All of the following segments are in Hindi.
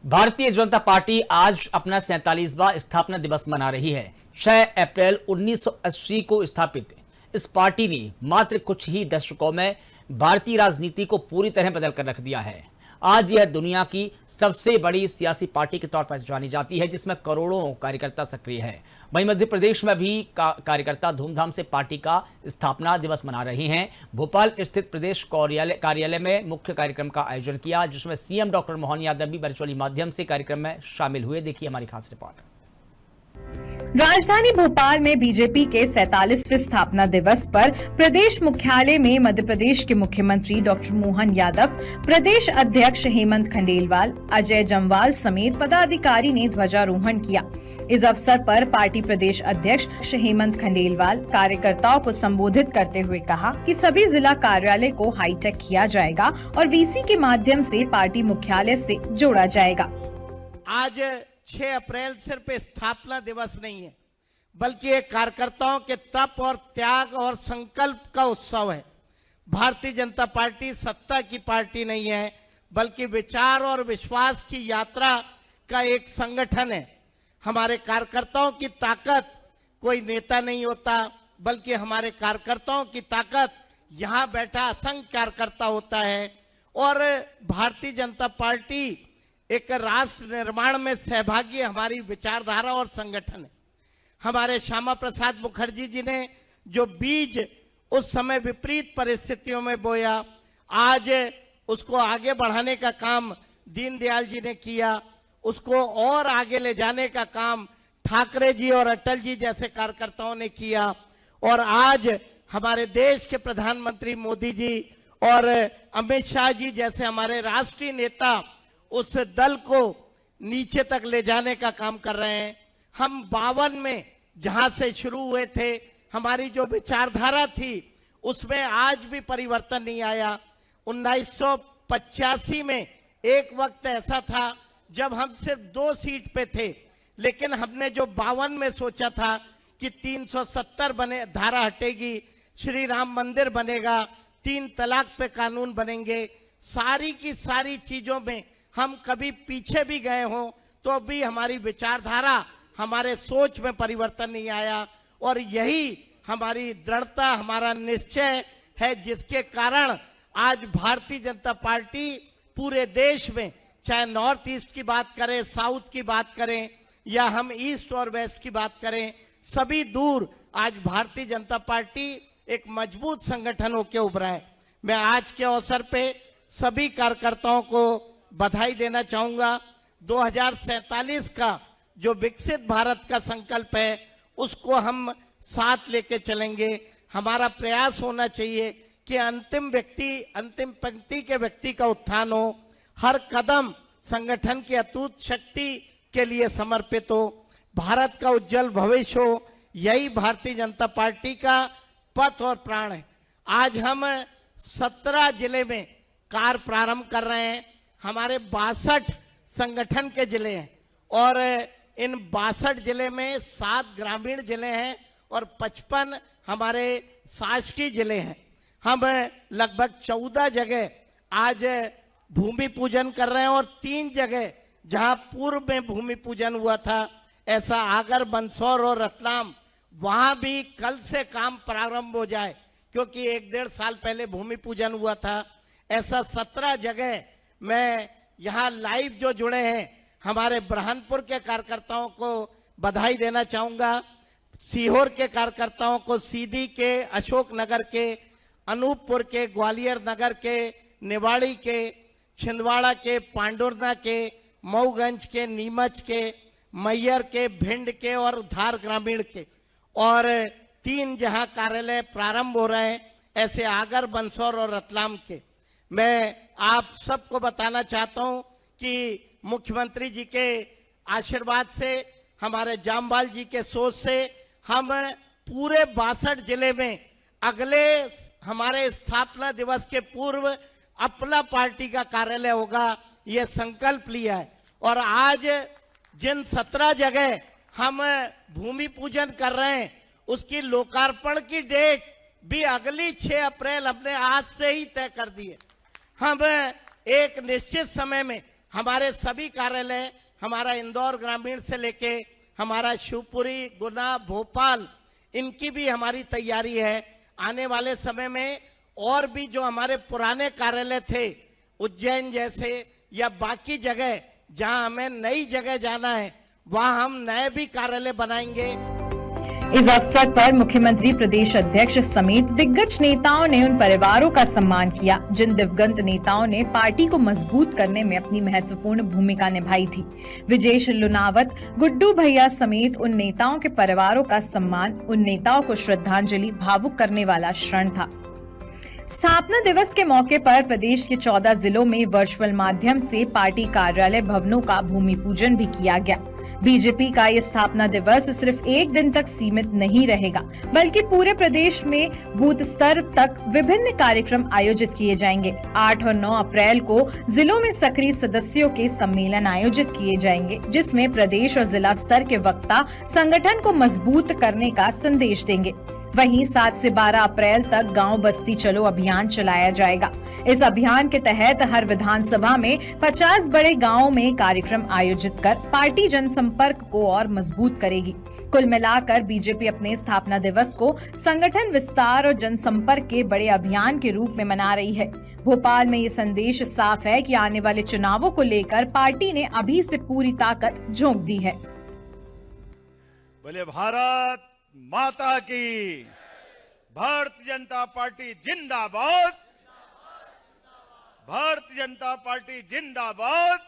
भारतीय जनता पार्टी आज अपना 47वां स्थापना दिवस मना रही है। 6 अप्रैल 1980 को स्थापित इस पार्टी ने मात्र कुछ ही दशकों में भारतीय राजनीति को पूरी तरह बदल कर रख दिया है। आज यह दुनिया की सबसे बड़ी सियासी पार्टी के तौर पर जानी जाती है, जिसमें करोड़ों कार्यकर्ता सक्रिय है। वहीं मध्य प्रदेश में भी कार्यकर्ता धूमधाम से पार्टी का स्थापना दिवस मना रहे हैं। भोपाल स्थित प्रदेश कार्यालय में मुख्य कार्यक्रम का आयोजन किया, जिसमें सीएम डॉक्टर मोहन यादव भी वर्चुअली माध्यम से कार्यक्रम में शामिल हुए। देखिए हमारी खास रिपोर्ट। राजधानी भोपाल में बीजेपी के 47वें स्थापना दिवस पर प्रदेश मुख्यालय में मध्य प्रदेश के मुख्यमंत्री डॉक्टर मोहन यादव, प्रदेश अध्यक्ष हेमंत खंडेलवाल, अजय जमवाल समेत पदाधिकारी ने ध्वजारोहण किया। इस अवसर पर पार्टी प्रदेश अध्यक्ष हेमंत खंडेलवाल कार्यकर्ताओं को संबोधित करते हुए कहा कि सभी जिला कार्यालय को हाईटेक किया जाएगा और वीसी के माध्यम से पार्टी मुख्यालय से जोड़ा जाएगा। आज 6 अप्रैल सिर्फ स्थापना दिवस नहीं है, बल्कि एक कार्यकर्ताओं के तप और त्याग और संकल्प का उत्सव है। भारतीय जनता पार्टी सत्ता की पार्टी नहीं है, बल्कि विचार और विश्वास की यात्रा का एक संगठन है। हमारे कार्यकर्ताओं की ताकत कोई नेता नहीं होता, बल्कि हमारे कार्यकर्ताओं की ताकत यहाँ बैठा असंख्य कार्यकर्ता होता है। और भारतीय जनता पार्टी एक राष्ट्र निर्माण में सहभागी हमारी विचारधारा और संगठन है। हमारे श्यामा प्रसाद मुखर्जी जी ने जो बीज उस समय विपरीत परिस्थितियों में बोया, आज उसको आगे बढ़ाने का काम दीनदयाल जी ने किया। उसको और आगे ले जाने का काम ठाकरे जी और अटल जी जैसे कार्यकर्ताओं ने किया। और आज हमारे देश के प्रधानमंत्री मोदी जी और अमित शाह जी जैसे हमारे राष्ट्रीय नेता उस दल को नीचे तक ले जाने का काम कर रहे हैं। हम 52 में जहां से शुरू हुए थे, हमारी जो विचारधारा थी उसमें आज भी परिवर्तन नहीं आया। 1985 में एक वक्त ऐसा था जब हम सिर्फ 2 सीट पे थे, लेकिन हमने जो 52 में सोचा था कि 370 बने, धारा हटेगी, श्री राम मंदिर बनेगा, 3 तलाक पे कानून बनेंगे, सारी की सारी चीजों में हम कभी पीछे भी गए हों तो भी हमारी विचारधारा, हमारे सोच में परिवर्तन नहीं आया। और यही हमारी दृढ़ता, हमारा निश्चय है, जिसके कारण आज भारतीय जनता पार्टी पूरे देश में, चाहे नॉर्थ ईस्ट की बात करें, साउथ की बात करें, या हम ईस्ट और वेस्ट की बात करें, सभी दूर आज भारतीय जनता पार्टी एक मजबूत संगठन होकर उभरा है। मैं आज के अवसर पे सभी कार्यकर्ताओं को बधाई देना चाहूंगा। 2047 का जो विकसित भारत का संकल्प है, उसको हम साथ लेके चलेंगे। हमारा प्रयास होना चाहिए कि अंतिम पंक्ति के व्यक्ति का उत्थान हो, हर कदम संगठन की अटूट शक्ति के लिए समर्पित हो, भारत का उज्जवल भविष्य हो। यही भारतीय जनता पार्टी का पथ और प्राण है। आज हम 17 जिले में कार्य प्रारंभ कर रहे हैं। हमारे 62 संगठन के जिले हैं और इन 62 जिले में 7 ग्रामीण जिले हैं और 55 हमारे शासकीय जिले हैं। हम लगभग 14 जगह आज भूमि पूजन कर रहे हैं और 3 जगह जहां पूर्व में भूमि पूजन हुआ था, ऐसा आगर, मंदसौर और रतलाम, वहां भी कल से काम प्रारंभ हो जाए, क्योंकि 1-1.5 साल पहले भूमि पूजन हुआ था। ऐसा 17 जगह मैं यहाँ लाइव जो जुड़े हैं, हमारे ब्रह्मपुर के कार्यकर्ताओं को बधाई देना चाहूंगा, सीहोर के कार्यकर्ताओं को, सीधी के, अशोक नगर के, अनूपपुर के, ग्वालियर नगर के, निवाड़ी के, छिंदवाड़ा के, पांडुरना के, मऊगंज के, नीमच के, मैयर के, भिंड के और धार ग्रामीण के, और 3 जहां कार्यालय प्रारंभ हो रहे हैं, ऐसे आगर, मंदसौर और रतलाम के। मैं आप सबको बताना चाहता हूं कि मुख्यमंत्री जी के आशीर्वाद से, हमारे जामवाल जी के सोच से, हम पूरे 62 जिले में अगले हमारे स्थापना दिवस के पूर्व अपना पार्टी का कार्यालय होगा, ये संकल्प लिया है। और आज जिन 17 जगह हम भूमि पूजन कर रहे हैं, उसकी लोकार्पण की डेट भी अगली 6 अप्रैल हमने आज से ही तय कर दी है। हम एक निश्चित समय में हमारे सभी कार्यालय, हमारा इंदौर ग्रामीण से लेके हमारा शिवपुरी, गुना, भोपाल, इनकी भी हमारी तैयारी है। आने वाले समय में और भी जो हमारे पुराने कार्यालय थे, उज्जैन जैसे या बाकी जगह जहां हमें नई जगह जाना है, वहां हम नए भी कार्यालय बनाएंगे। इस अवसर पर मुख्यमंत्री प्रदेश अध्यक्ष समेत दिग्गज नेताओं ने उन परिवारों का सम्मान किया जिन दिवंगत नेताओं ने पार्टी को मजबूत करने में अपनी महत्वपूर्ण भूमिका निभाई थी। विजेश लुनावत, गुड्डू भैया समेत उन नेताओं के परिवारों का सम्मान उन नेताओं को श्रद्धांजलि भावुक करने वाला क्षण था। स्थापना दिवस के मौके पर प्रदेश के 14 जिलों में वर्चुअल माध्यम से पार्टी कार्यालय भवनों का भूमि पूजन भी किया गया। बीजेपी का ये स्थापना दिवस सिर्फ एक दिन तक सीमित नहीं रहेगा, बल्कि पूरे प्रदेश में बूथ स्तर तक विभिन्न कार्यक्रम आयोजित किए जाएंगे। 8 और 9 अप्रैल को जिलों में सक्रिय सदस्यों के सम्मेलन आयोजित किए जाएंगे, जिसमें प्रदेश और जिला स्तर के वक्ता संगठन को मजबूत करने का संदेश देंगे। वहीं 7 से 12 अप्रैल तक गांव बस्ती चलो अभियान चलाया जाएगा। इस अभियान के तहत हर विधानसभा में 50 बड़े गांवों में कार्यक्रम आयोजित कर पार्टी जनसंपर्क को और मजबूत करेगी। कुल मिलाकर बीजेपी अपने स्थापना दिवस को संगठन विस्तार और जनसंपर्क के बड़े अभियान के रूप में मना रही है। भोपाल में ये संदेश साफ है कि आने वाले चुनावों को लेकर पार्टी ने अभी से पूरी ताकत झोंक दी है। बोले भारत माता की, भारतीय जनता पार्टी जिंदाबाद, भारतीय जनता पार्टी जिंदाबाद।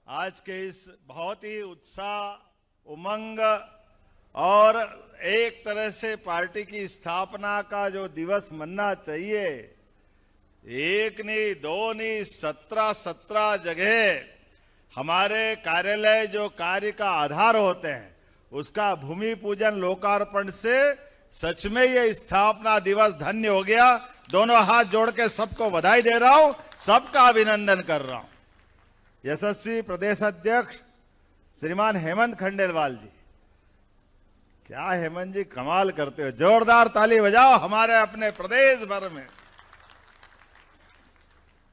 आज के इस बहुत ही उत्साह, उमंग और एक तरह से पार्टी की स्थापना का जो दिवस मनना चाहिए, एक नहीं, दो नहीं, 17 जगह हमारे कार्यालय जो कार्य का आधार होते हैं, उसका भूमि पूजन लोकार्पण से सच में ये स्थापना दिवस धन्य हो गया। दोनों हाथ जोड़ के सबको बधाई दे रहा हूं, सबका अभिनंदन कर रहा हूं। यशस्वी प्रदेश अध्यक्ष श्रीमान हेमंत खंडेलवाल जी, क्या हेमंत जी कमाल करते हो, जोरदार ताली बजाओ हमारे अपने प्रदेश भर में।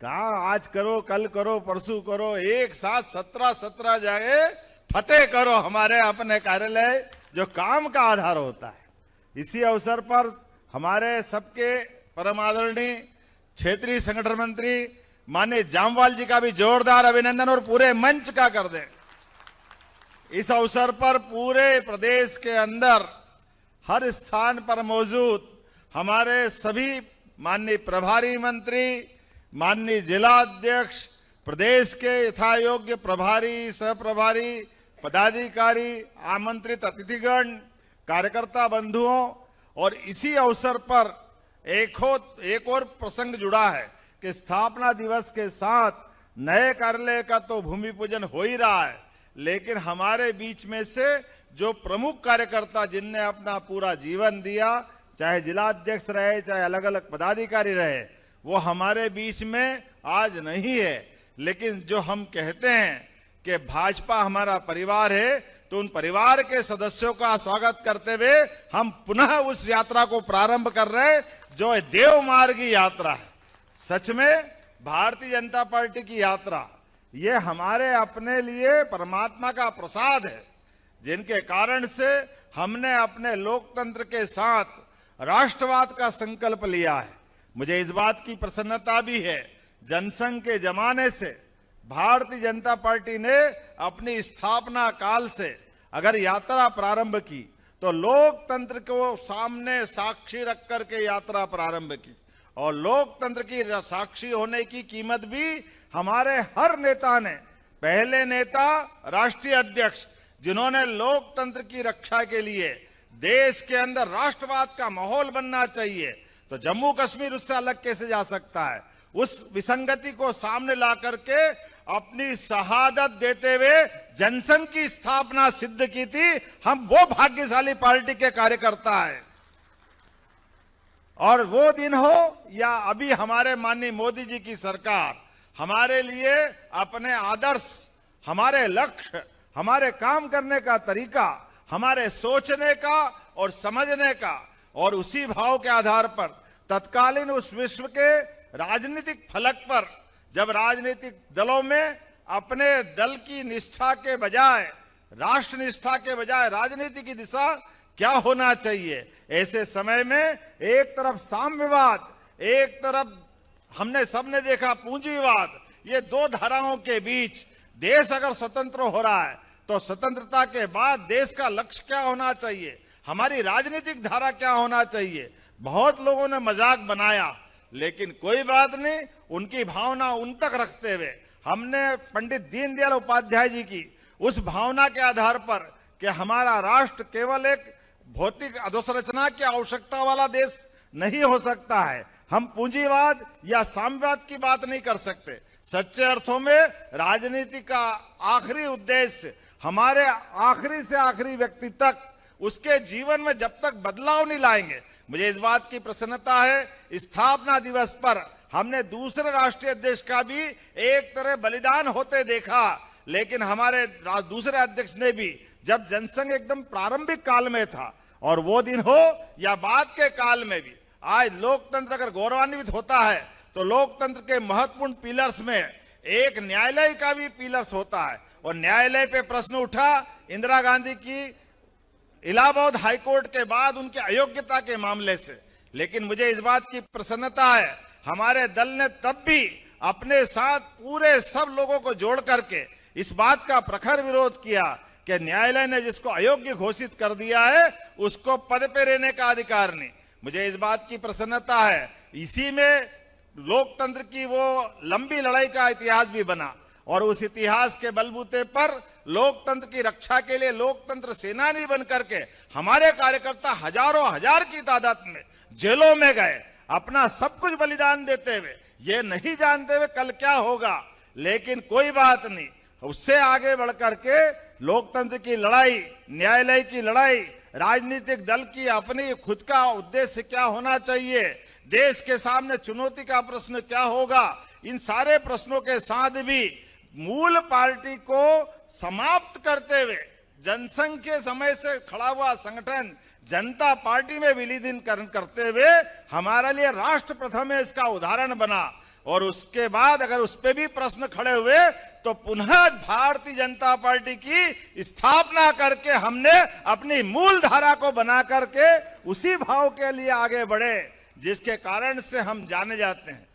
कहा आज करो, कल करो, परसों करो, एक साथ 17 जगह फतेह करो हमारे अपने कार्यालय जो काम का आधार होता है। इसी अवसर पर हमारे सबके परम आदरणीय क्षेत्रीय संगठन मंत्री माननीय जामवाल जी का भी जोरदार अभिनंदन और पूरे मंच का कर दें। इस अवसर पर पूरे प्रदेश के अंदर हर स्थान पर मौजूद हमारे सभी माननीय प्रभारी मंत्री, माननीय जिला अध्यक्ष, प्रदेश के यथायोग्य प्रभारी, सह प्रभारी, पदाधिकारी, आमंत्रित अतिथिगण, कार्यकर्ता बंधुओं, और इसी अवसर पर एक और प्रसंग जुड़ा है कि स्थापना दिवस के साथ नए कार्यालय का तो भूमि पूजन हो ही रहा है, लेकिन हमारे बीच में से जो प्रमुख कार्यकर्ता जिनने अपना पूरा जीवन दिया, चाहे जिला अध्यक्ष रहे, चाहे अलग अलग पदाधिकारी रहे, वो हमारे बीच में आज नहीं है। लेकिन जो हम कहते हैं कि भाजपा हमारा परिवार है, तो उन परिवार के सदस्यों का स्वागत करते हुए हम पुनः उस यात्रा को प्रारंभ कर रहे हैं जो देव मार्गी यात्रा है। सच में भारतीय जनता पार्टी की यात्रा ये हमारे अपने लिए परमात्मा का प्रसाद है, जिनके कारण से हमने अपने लोकतंत्र के साथ राष्ट्रवाद का संकल्प लिया है। मुझे इस बात की प्रसन्नता भी है, जनसंघ के जमाने से भारतीय जनता पार्टी ने अपनी स्थापना काल से अगर यात्रा प्रारंभ की तो लोकतंत्र को सामने साक्षी रख करके यात्रा प्रारंभ की, और लोकतंत्र की साक्षी होने की कीमत भी हमारे हर नेता ने, पहले नेता राष्ट्रीय अध्यक्ष जिन्होंने लोकतंत्र की रक्षा के लिए देश के अंदर राष्ट्रवाद का माहौल बनना चाहिए, तो जम्मू कश्मीर उससे अलग कैसे जा सकता है, उस विसंगति को सामने ला करके अपनी शहादत देते हुए जनसंघ की स्थापना सिद्ध की थी। हम वो भाग्यशाली पार्टी के कार्यकर्ता हैं, और वो दिन हो या अभी हमारे माननीय मोदी जी की सरकार हमारे लिए अपने आदर्श, हमारे लक्ष्य, हमारे काम करने का तरीका, हमारे सोचने का और समझने का, और उसी भाव के आधार पर तत्कालीन उस विश्व के राजनीतिक फलक पर जब राजनीतिक दलों में अपने दल की निष्ठा के बजाय, राष्ट्र निष्ठा के बजाय राजनीति की दिशा क्या होना चाहिए, ऐसे समय में एक तरफ साम्यवाद, एक तरफ हमने सबने देखा पूंजीवाद, ये दो धाराओं के बीच देश अगर स्वतंत्र हो रहा है तो स्वतंत्रता के बाद देश का लक्ष्य क्या होना चाहिए, हमारी राजनीतिक धारा क्या होना चाहिए। बहुत लोगों ने मजाक बनाया, लेकिन कोई बात नहीं, उनकी भावना उन तक रखते हुए हमने पंडित दीनदयाल उपाध्याय जी की उस भावना के आधार पर कि हमारा राष्ट्र केवल एक भौतिक अधोसंरचना की आवश्यकता वाला देश नहीं हो सकता है, हम पूंजीवाद या साम्यवाद की बात नहीं कर सकते। सच्चे अर्थों में राजनीति का आखिरी उद्देश्य हमारे आखिरी से आखिरी व्यक्ति तक उसके जीवन में जब तक बदलाव नहीं लाएंगे। मुझे इस बात की प्रसन्नता है, स्थापना दिवस पर हमने दूसरे राष्ट्रीय अध्यक्ष का भी एक तरह बलिदान होते देखा, लेकिन हमारे दूसरे अध्यक्ष ने भी, जब जनसंघ एकदम प्रारंभिक काल में था और वो दिन हो या बाद के काल में भी, आज लोकतंत्र अगर गौरवान्वित होता है तो लोकतंत्र के महत्वपूर्ण पिलर्स में एक न्यायालय का भी पिलर्स होता है। और न्यायालय पे प्रश्न उठा इंदिरा गांधी की इलाहाबाद हाईकोर्ट के बाद उनकी अयोग्यता के मामले से, लेकिन मुझे इस बात की प्रसन्नता है, हमारे दल ने तब भी अपने साथ पूरे सब लोगों को जोड़ करके इस बात का प्रखर विरोध किया कि न्यायालय ने जिसको अयोग्य घोषित कर दिया है उसको पद पे रहने का अधिकार नहीं। मुझे इस बात की प्रसन्नता है, इसी में लोकतंत्र की वो लंबी लड़ाई का इतिहास भी बना और उस इतिहास के बलबूते पर लोकतंत्र की रक्षा के लिए लोकतंत्र सेनानी बन करके हमारे कार्यकर्ता हजारों हजार की तादाद में जेलों में गए, अपना सब कुछ बलिदान देते हुए, ये नहीं जानते हुए कल क्या होगा, लेकिन कोई बात नहीं, उससे आगे बढ़ करके लोकतंत्र की लड़ाई, न्यायालय की लड़ाई, राजनीतिक दल की अपनी खुद का उद्देश्य क्या होना चाहिए, देश के सामने चुनौती का प्रश्न क्या होगा, इन सारे प्रश्नों के साथ भी मूल पार्टी को समाप्त करते हुए जनसंघ के समय से खड़ा हुआ संगठन जनता पार्टी में विलीनीकरण करते हुए हमारे लिए राष्ट्र प्रथम है इसका उदाहरण बना। और उसके बाद अगर उस पे भी प्रश्न खड़े हुए तो पुनः भारतीय जनता पार्टी की स्थापना करके हमने अपनी मूल धारा को बना करके उसी भाव के लिए आगे बढ़े, जिसके कारण से हम जाने जाते हैं।